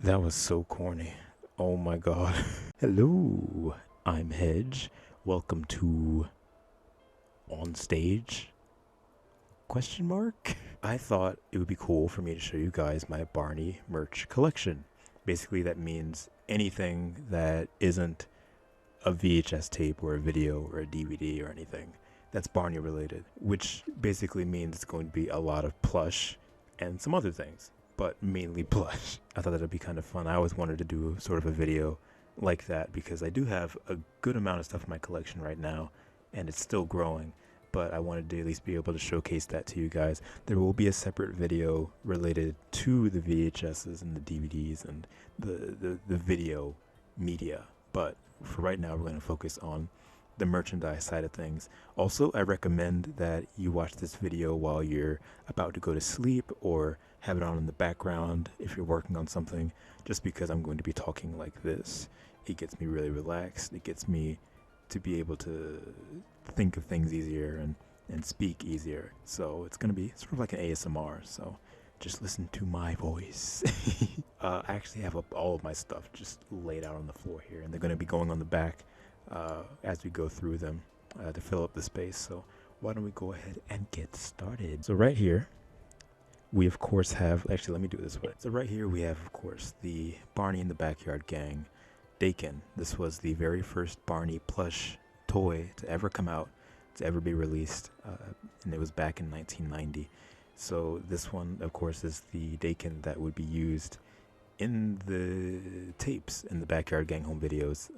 That was so corny. Oh my god. Hello, I'm Hedge. Welcome to On Stage? Question mark? I thought it would be cool for me to show you guys my Barney merch collection. Basically, that means anything that isn't a VHS tape or a video or a DVD or anything that's Barney related, which basically means it's going to be a lot of plush and some other things, but mainly plush. I thought that'd be kind of fun. I always wanted to do sort of a video like that because I do have a good amount of stuff in my collection right now and it's still growing, but I wanted to at least be able to showcase that to you guys. There will be a separate video related to the VHSs and the DVDs and the video media, but for right now we're going to focus on the merchandise side of things. Also, I recommend that you watch this video while you're about to go to sleep or have it on in the background if you're working on something, just because I'm going to be talking like this. It gets me really relaxed. It gets me to be able to think of things easier and speak easier. So it's going to be sort of like an ASMR. So just listen to my voice. I actually have all of my stuff just laid out on the floor here, and they're going to be going on the back as we go through them to fill up the space. So why don't we go ahead and get started? So right here, we of course have, actually let me do it this way. So right here we have of course the Barney in the Backyard Gang Dakin. This was the very first Barney plush toy to ever come out, to ever be released, and it was back in 1990. So this one of course is the Dakin that would be used in the tapes in the Backyard Gang home videos,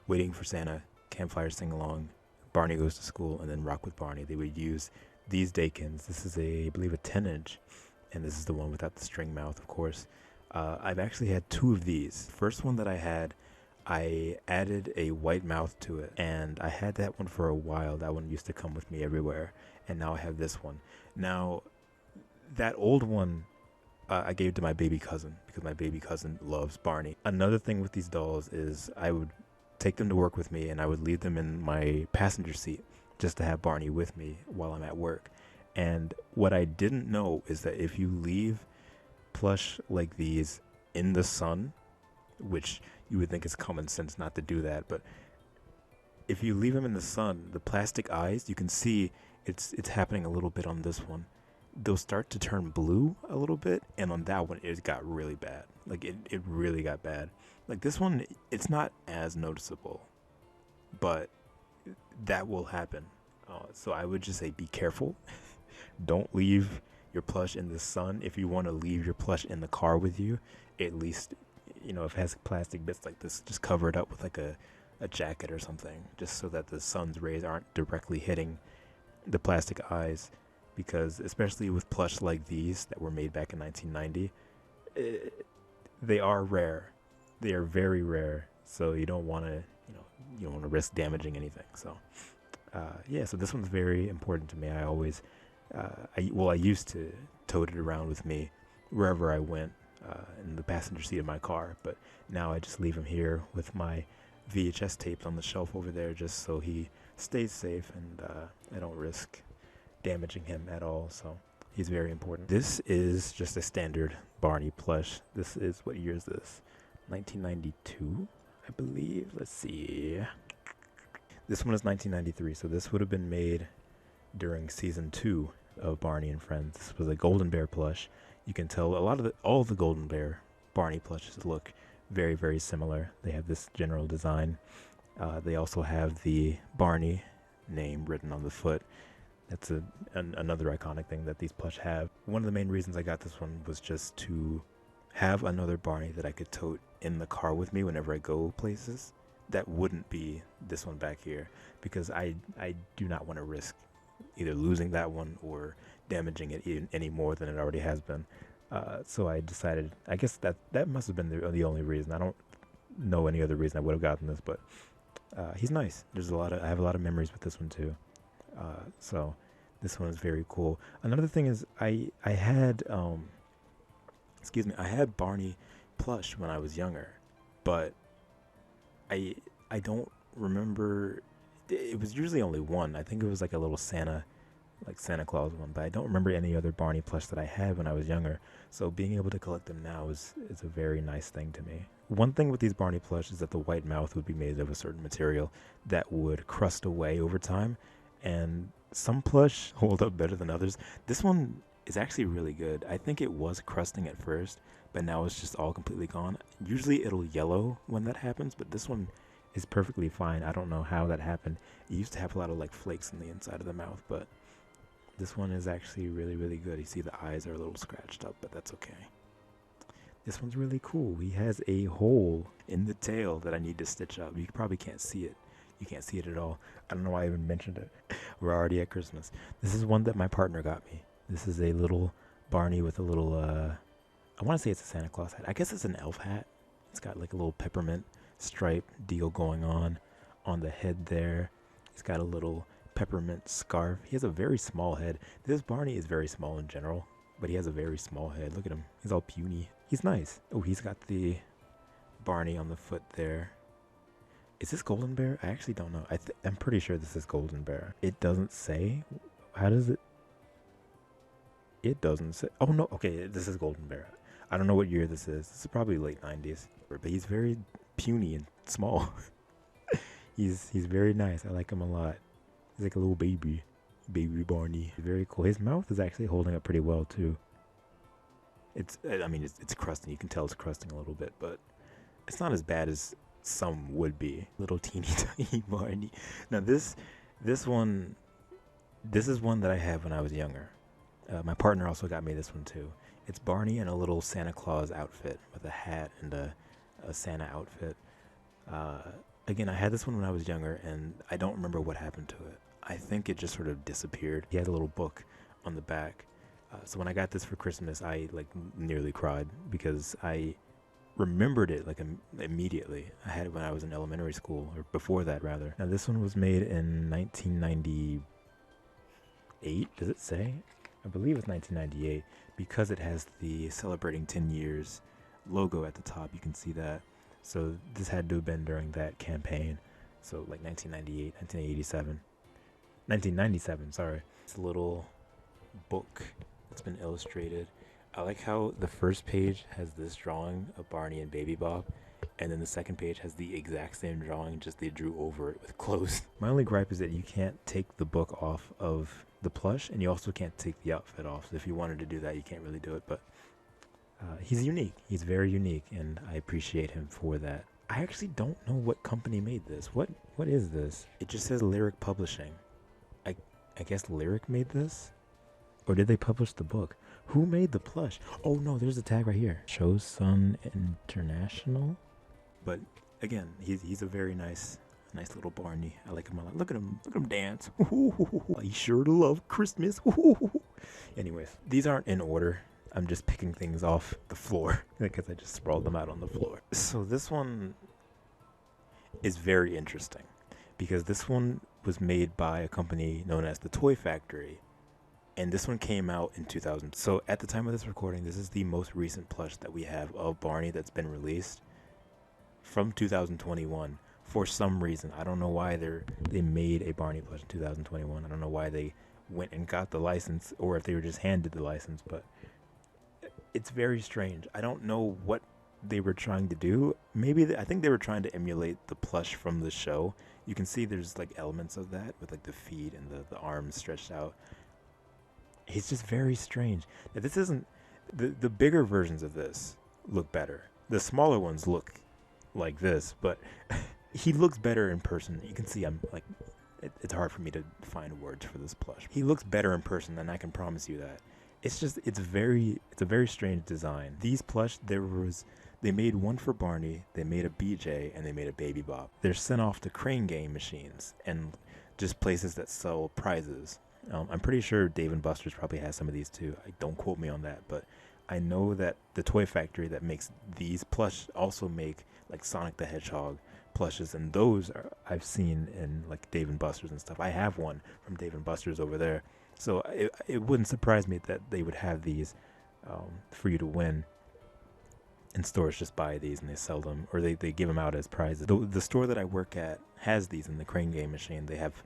Waiting for Santa, Campfire Sing Along, Barney Goes to School, and then Rock with Barney. They would use these Dakins. This is I believe a 10-inch, and this is the one without the string mouth, of course. I've actually had two of these. First one that I had, I added a white mouth to it, and I had that one for a while. That one used to come with me everywhere, and now I have this one. Now, that old one, I gave to my baby cousin because my baby cousin loves Barney. Another thing with these dolls is I would take them to work with me and I would leave them in my passenger seat just to have Barney with me while I'm at work. And what I didn't know is that if you leave plush like these in the sun, which you would think is common sense not to do that, but if you leave them in the sun, the plastic eyes, you can see it's happening a little bit on this one. They'll start to turn blue a little bit, and on that one it got really bad. Like it really got bad. Like this one, it's not as noticeable, but that will happen. So I would just say be careful. Don't leave your plush in the sun. If you want to leave your plush in the car with you, at least, if it has plastic bits like this, just cover it up with like a jacket or something, just so that the sun's rays aren't directly hitting the plastic eyes. Because especially with plush like these that were made back in 1990, they are rare. They are very rare. So you don't want to, you don't want to risk damaging anything. So, yeah. So this one's very important to me. I always, I used to tote it around with me wherever I went in the passenger seat of my car. But now I just leave him here with my VHS tapes on the shelf over there, just so he stays safe and I don't risk damaging him at all. So he's very important. This is just a standard Barney plush. This is, what year is this? 1992, I believe. Let's see. This one is 1993, so this would have been made during season 2 of Barney and Friends. This was a Golden Bear plush. You can tell all of the Golden Bear Barney plushes look very, very similar. They have this general design. They also have the Barney name written on the foot. That's another iconic thing that these plush have. One of the main reasons I got this one was just to have another Barney that I could tote in the car with me whenever I go places. That wouldn't be this one back here, because I do not want to risk either losing that one or damaging it any more than it already has been. So I decided, I guess that must have been the only reason. I don't know any other reason I would have gotten this, but he's nice. I have a lot of memories with this one too. So this one is very cool. Another thing is I had I had Barney plush when I was younger, but I don't remember. It was usually only one. I think it was like a little Santa like Santa Claus one, but I don't remember any other Barney plush that I had when I was younger. So being able to collect them now is a very nice thing to me. One thing with these Barney plush is that the white mouth would be made of a certain material that would crust away over time, and some plush hold up better than others. This one is actually really good. I think it was crusting at first, but now it's just all completely gone. Usually it'll yellow when that happens, but this one is perfectly fine. I don't know how that happened. It used to have a lot of like flakes in the inside of the mouth, but this one is actually really, really good. You see the eyes are a little scratched up, but that's okay. This one's really cool. He has a hole in the tail that I need to stitch up. You probably can't see it. You can't see it at all. I don't know why I even mentioned it. We're already at Christmas. This is one that my partner got me. This is a little Barney with a little, I want to say it's a Santa Claus hat. I guess it's an elf hat. It's got like a little peppermint stripe deal going on the head there. He's got a little peppermint scarf. He has a very small head. This Barney is very small in general, but he has a very small head. Look at him. He's all puny. He's nice. Oh, he's got the Barney on the foot there. Is this Golden Bear? I actually don't know. I'm pretty sure this is Golden Bear. It doesn't say. How does it? It doesn't say. Oh, no. Okay, this is Golden Bear. I don't know what year this is. This is probably late 90s. But he's very puny and small. He's very nice. I like him a lot. He's like a little baby. Baby Barney. Very cool. His mouth is actually holding up pretty well, too. It's crusting. You can tell it's crusting a little bit, but it's not as bad as some would be. Little teeny tiny Barney. Now this is one that I had when I was younger. My partner also got me this one too. It's Barney in a little Santa Claus outfit with a hat and a Santa outfit. Again, I had this one when I was younger, and I don't remember what happened to it. I think it just sort of disappeared. He had a little book on the back. So when I got this for Christmas, I like nearly cried because I remembered it like immediately. I had it when I was in elementary school, or before that rather. Now this one was made in 1998. Does it say? I believe it's 1998 because it has the celebrating 10 years logo at the top. You can see that. So this had to have been during that campaign. So like 1998, 1987, 1997, sorry. It's a little book that's been illustrated. I like how the first page has this drawing of Barney and Baby Bob, and then the second page has the exact same drawing, just they drew over it with clothes. My only gripe is that you can't take the book off of the plush, and you also can't take the outfit off. So if you wanted to do that, you can't really do it, but he's unique. He's very unique, and I appreciate him for that. I actually don't know what company made this. What is this? It just says Lyric Publishing. I guess Lyric made this? Or did they publish the book? Who made the plush? Oh no, there's a tag right here. Chosun International. But again, he's a very nice little Barney. I like him a lot. Look at him dance. He's sure to love Christmas. Anyways, these aren't in order. I'm just picking things off the floor because I just sprawled them out on the floor. So this one is very interesting because this one was made by a company known as the Toy Factory. And this one came out in 2000. So at the time of this recording, this is the most recent plush that we have of Barney that's been released from 2021. For some reason, I don't know why they made a Barney plush in 2021. I don't know why they went and got the license, or if they were just handed the license, but it's very strange. I don't know what they were trying to do. Maybe I think they were trying to emulate the plush from the show. You can see there's like elements of that with like the feet and the arms stretched out. It's just very strange. Now, this isn't the bigger versions of this look better. The smaller ones look like this, but he looks better in person. You can see I'm like, it's hard for me to find words for this plush. He looks better in person, and I can promise you that. It's a very strange design. These plush, they made one for Barney, they made a BJ, and they made a Baby Bob. They're sent off to crane game machines and just places that sell prizes. I'm pretty sure Dave & Buster's probably has some of these too. Don't quote me on that, but I know that the Toy Factory that makes these plush also make like Sonic the Hedgehog plushes, and those I've seen in like Dave & Buster's and stuff. I have one from Dave & Buster's over there, so it wouldn't surprise me that they would have these for you to win. And stores just buy these and they sell them, or they give them out as prizes. The store that I work at has these in the crane game machine. They have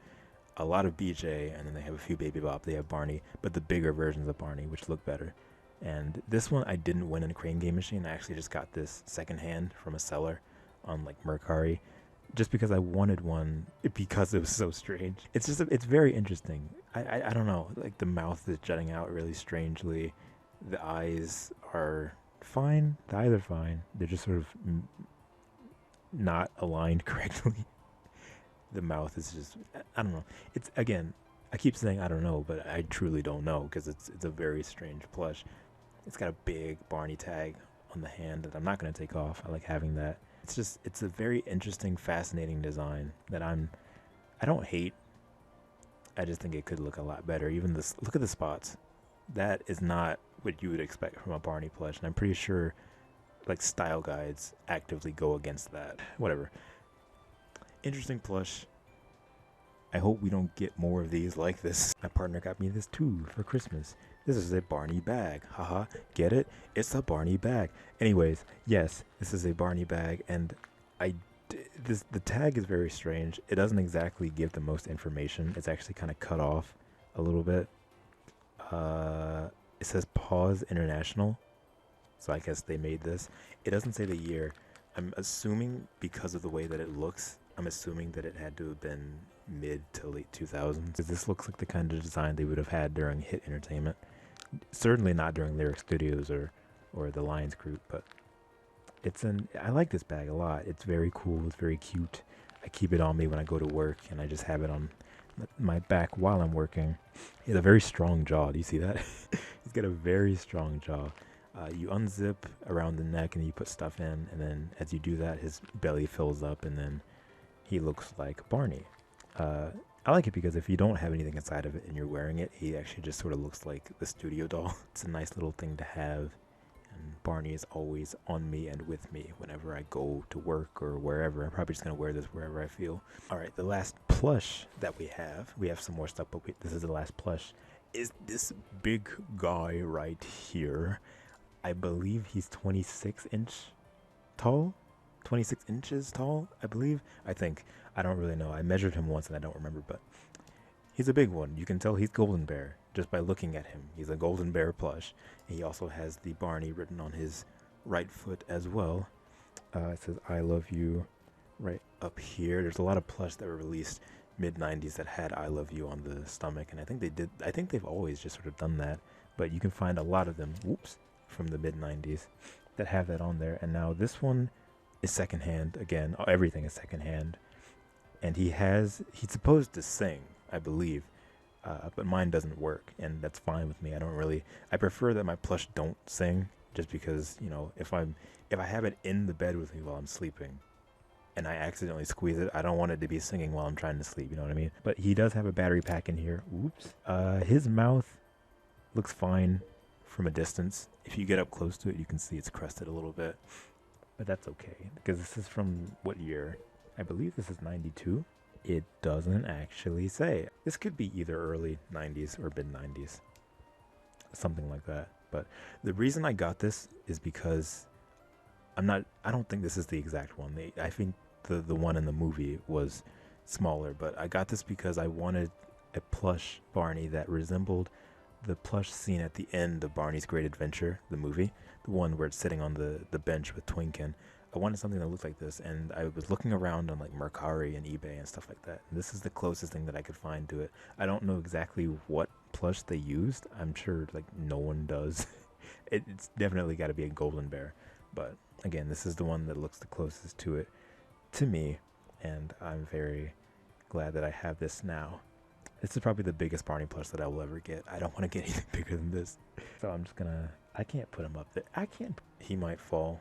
a lot of BJ, and then they have a few Baby Bop. They have Barney, but the bigger versions of Barney, which look better. And this one I didn't win in a Crane Game Machine. I actually just got this secondhand from a seller on like Mercari, just because I wanted one because it was so strange. It's just it's very interesting. I don't know. Like the mouth is jutting out really strangely. The eyes are fine. The eyes are fine. They're just sort of not aligned correctly. The mouth is just, I don't know. It's, again, I keep saying I don't know, but I truly don't know because it's a very strange plush. It's got a big Barney tag on the hand that I'm not going to take off. I like having that. It's a very interesting, fascinating design that I don't hate. I just think it could look a lot better. Even this, look at the spots. That is not what you would expect from a Barney plush, and I'm pretty sure like style guides actively go against that. Whatever. Interesting plush. I hope we don't get more of these like this. My partner got me this too for Christmas. This is a Barney bag. Haha, get it? It's a Barney bag. Anyways, yes, this is a Barney bag, and the tag is very strange. It doesn't exactly give the most information. It's actually kind of cut off a little bit. It says Pause International, so I guess they made this. It doesn't say the year. I'm assuming because of the way that it looks, I'm assuming that it had to have been mid to late 2000s. This looks like the kind of design they would have had during Hit Entertainment. Certainly not during Lyric Studios or the Lions Group, but I like this bag a lot. It's very cool. It's very cute. I keep it on me when I go to work, and I just have it on my back while I'm working. He has a very strong jaw. Do you see that? He's got a very strong jaw. You unzip around the neck and you put stuff in, and then as you do that, his belly fills up, and then he looks like Barney. I like it because if you don't have anything inside of it and you're wearing it, he actually just sort of looks like the studio doll. It's a nice little thing to have, and Barney is always on me and with me whenever I go to work or wherever. I'm probably just going to wear this wherever I feel. All right, the last plush that we have some more stuff, but this is the last plush, is this big guy right here. I believe he's 26 inches tall, I believe. I think. I don't really know. I measured him once and I don't remember, but he's a big one. You can tell he's Golden Bear just by looking at him. He's a Golden Bear plush. And he also has the Barney written on his right foot as well. It says, I love you right up here. There's a lot of plush that were released mid-90s that had I love you on the stomach, and I think they've always just sort of done that, but you can find a lot of them, from the mid-90s that have that on there. And now this one is secondhand again. Everything is secondhand, and he's supposed to sing, I believe, but mine doesn't work, and that's fine with me. I prefer that my plush don't sing, just because, you know, if I have it in the bed with me while I'm sleeping and I accidentally squeeze it, I don't want it to be singing while I'm trying to sleep, you know what I mean? But he does have a battery pack in here. His mouth looks fine from a distance. If you get up close to it, you can see it's crusted a little bit, but that's okay because this is from what year? I believe this is 92. It doesn't actually say. This could be either early 90s or mid 90s, something like that. But the reason I got this is because I don't think this is the exact one. I think the one in the movie was smaller, but I got this because I wanted a plush Barney that resembled the plush scene at the end of Barney's Great Adventure, the movie, the one where it's sitting on the bench with Twinkin. I wanted something that looked like this, and I was looking around on like Mercari and eBay and stuff like that. And this is the closest thing that I could find to it. I don't know exactly what plush they used. I'm sure like no one does. It's definitely got to be a Golden Bear, but again, this is the one that looks the closest to it to me, and I'm very glad that I have this now. This is probably the biggest Barney plush that I will ever get. I don't want to get anything bigger than this, so I'm just gonna. I can't put him up there. He might fall.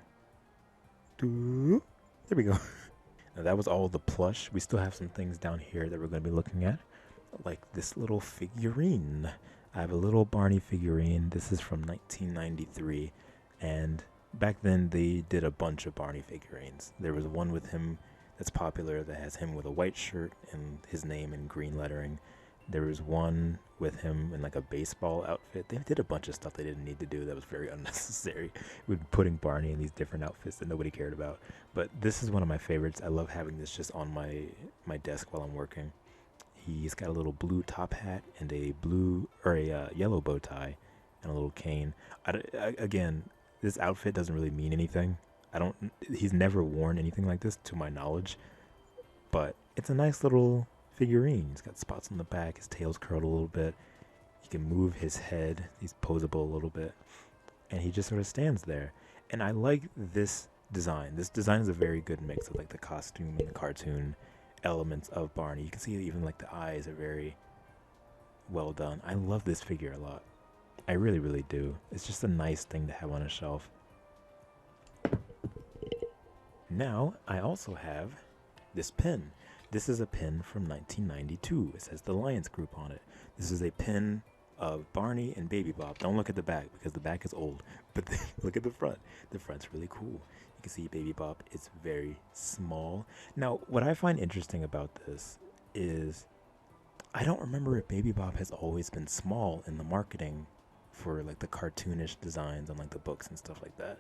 There we go. Now that was all the plush. We still have some things down here that we're going to be looking at, like this little figurine. I have a little Barney figurine. This is from 1993, and back then they did a bunch of Barney figurines. There was one with him that's popular that has him with a white shirt and his name in green lettering. There was one with him in like a baseball outfit. They did a bunch of stuff they didn't need to do that was very unnecessary, with putting Barney in these different outfits that nobody cared about. But this is one of my favorites. I love having this just on my desk while I'm working. He's got a little blue top hat and a blue or a yellow bow tie and a little cane. Again, this outfit doesn't really mean anything. He's never worn anything like this to my knowledge, but it's a nice little figurine. He's got spots on the back, his tail's curled a little bit. He can move his head, he's posable a little bit, and he just sort of stands there. And I like this design. This design is a very good mix of like the costume and the cartoon elements of Barney. You can see even like the eyes are very well done. I love this figure a lot. I really, really do. It's just a nice thing to have on a shelf. Now, I also have this pin. This is a pin from 1992. It says the Lions Group on it. This is a pin of Barney and Baby Bop. Don't look at the back because the back is old, but look at the front. The front's really cool. You can see Baby Bop is very small. Now, what I find interesting about this is I don't remember if Baby Bop has always been small in the marketing for like the cartoonish designs on like the books and stuff like that.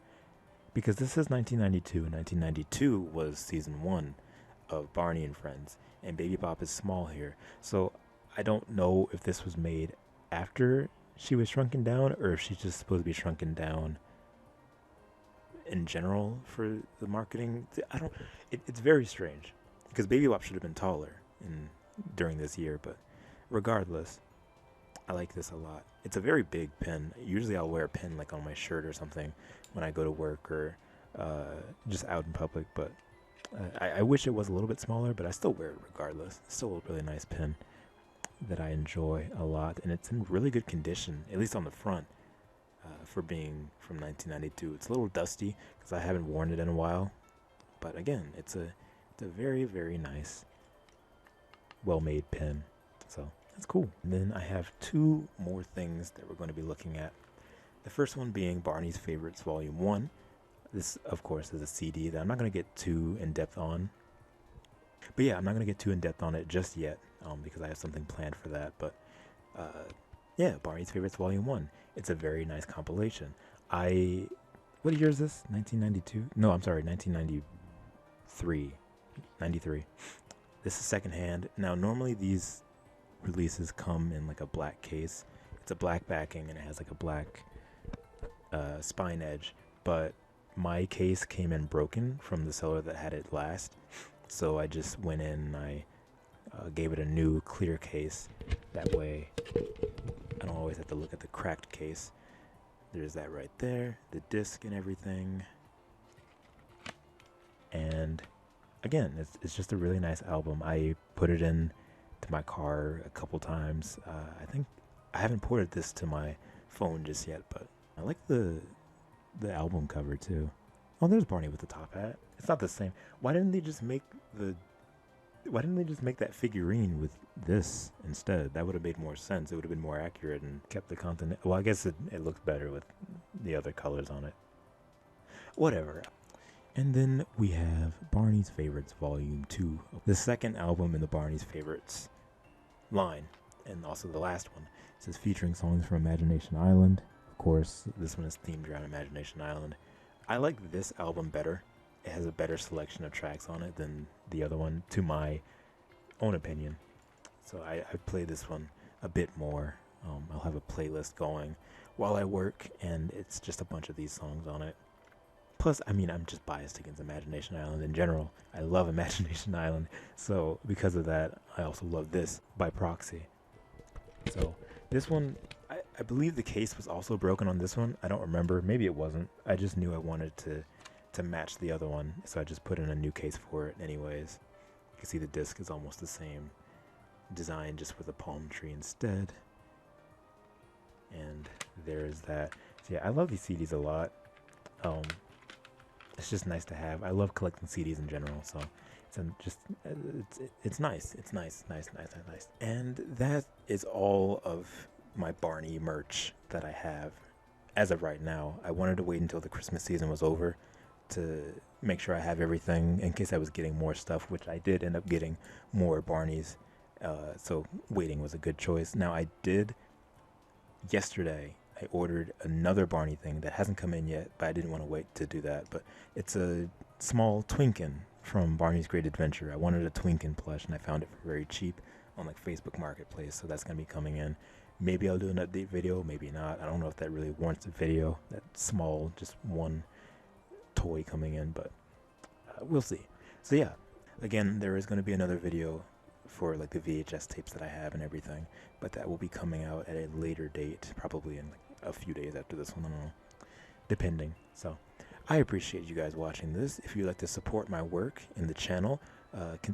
Because this is 1992, and 1992 was season 1 of Barney and Friends, and Baby Bop is small here. So I don't know if this was made after she was shrunken down, or if she's just supposed to be shrunken down in general for the marketing. It's very strange, because Baby Bop should have been taller during this year, but regardless, I like this a lot. It's a very big pin. Usually I'll wear a pin like on my shirt or something when I go to work or just out in public, but I wish it was a little bit smaller, but I still wear it regardless. It's still a really nice pin that I enjoy a lot, and it's in really good condition, at least on the front, for being from 1992. It's a little dusty because I haven't worn it in a while, but again, it's a very, very nice, well-made pin, so that's cool. And then I have 2 more things that we're going to be looking at. The first one being Barney's Favorites Volume 1. This, of course, is a CD that I'm not going to get too in-depth on. But yeah, I'm not going to get too in-depth on it just yet, because I have something planned for that. But yeah, Barney's Favorites Volume 1. It's a very nice compilation. What year is this? 1992? No, I'm sorry, 1993. 93. This is secondhand. Now, normally these releases come in like a black case. It's a black backing and it has like a black spine edge, but my case came in broken from the seller that had it last, so I just went in and I gave it a new clear case. That way I don't always have to look at the cracked case. There's that right there, the disc and everything. And again, it's just a really nice album. I put it in to my car a couple times. I think I haven't ported this to my phone just yet, but I like the album cover too. Oh, there's Barney with the top hat. It's not the same. Why didn't they just make that figurine with this instead? That would have made more sense. It would have been more accurate and kept the content. Well, I guess it looks better with the other colors on it. Whatever. And then we have Barney's Favorites Volume 2, the second album in the Barney's Favorites line, and also the last one. It says featuring songs from Imagination Island. Of course, this one is themed around Imagination Island. I like this album better. It has a better selection of tracks on it than the other one, to my own opinion. So I play this one a bit more. I'll have a playlist going while I work, and it's just a bunch of these songs on it. Plus, I mean, I'm just biased against Imagination Island in general. I love Imagination Island, so because of that, I also love this by proxy. So this one, I believe the case was also broken on this one. I don't remember. Maybe it wasn't. I just knew I wanted to match the other one, so I just put in a new case for it anyways. You can see the disc is almost the same design, just with a palm tree instead. And there's that. So yeah, I love these CDs a lot. It's just nice to have. I love collecting CDs in general, so it's nice. It's nice. And that is all of my Barney merch that I have as of right now. I wanted to wait until the Christmas season was over to make sure I have everything in case I was getting more stuff, which I did end up getting more Barneys. So waiting was a good choice. Now yesterday I ordered another Barney thing that hasn't come in yet, but I didn't want to wait to do that. But it's a small Twinkin from Barney's Great Adventure. I wanted a Twinkin plush, and I found it for very cheap on like Facebook Marketplace, so that's gonna be coming in. Maybe I'll do an update video, maybe not. I don't know if that really warrants a video, that small, just one toy coming in, but we'll see. So yeah, again, there is going to be another video for like the VHS tapes that I have and everything, but that will be coming out at a later date, probably in like a few days after this one, I don't know, depending. So I appreciate you guys watching this. If you'd like to support my work in the channel,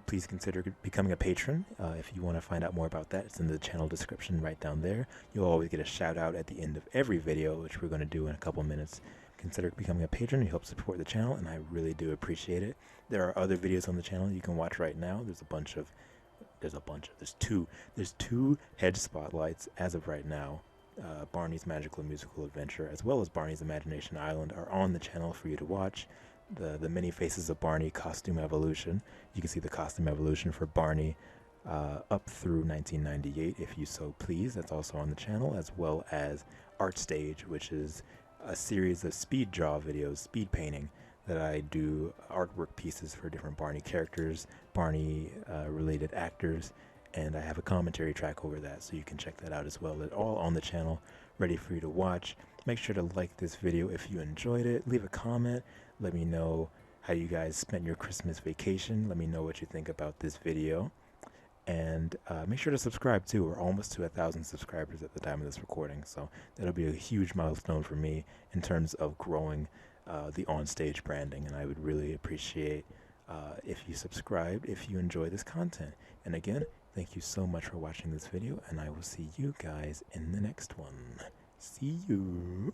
please consider becoming a patron. If you want to find out more about that, it's in the channel description right down there. You'll always get a shout out at the end of every video, which we're going to do in a couple minutes. Consider becoming a patron. You help support the channel, and I really do appreciate it. There are other videos on the channel you can watch right now. There's two Hedge spotlights as of right now. Barney's Magical Musical Adventure, as well as Barney's Imagination Island, are on the channel for you to watch. The Many Faces of Barney costume evolution. You can see the costume evolution for Barney up through 1998, if you so please. That's also on the channel, as well as HedgeOnStage, which is a series of speed draw videos, speed painting, that I do artwork pieces for different Barney characters, Barney related actors, and I have a commentary track over that, so you can check that out as well. They're all on the channel, ready for you to watch. Make sure to like this video if you enjoyed it. Leave a comment. Let me know how you guys spent your Christmas vacation. Let me know what you think about this video. And make sure to subscribe too. We're almost to 1,000 subscribers at the time of this recording, so that'll be a huge milestone for me in terms of growing the OnStage branding, and I would really appreciate if you subscribed, if you enjoy this content. And again, thank you so much for watching this video, and I will see you guys in the next one. See you.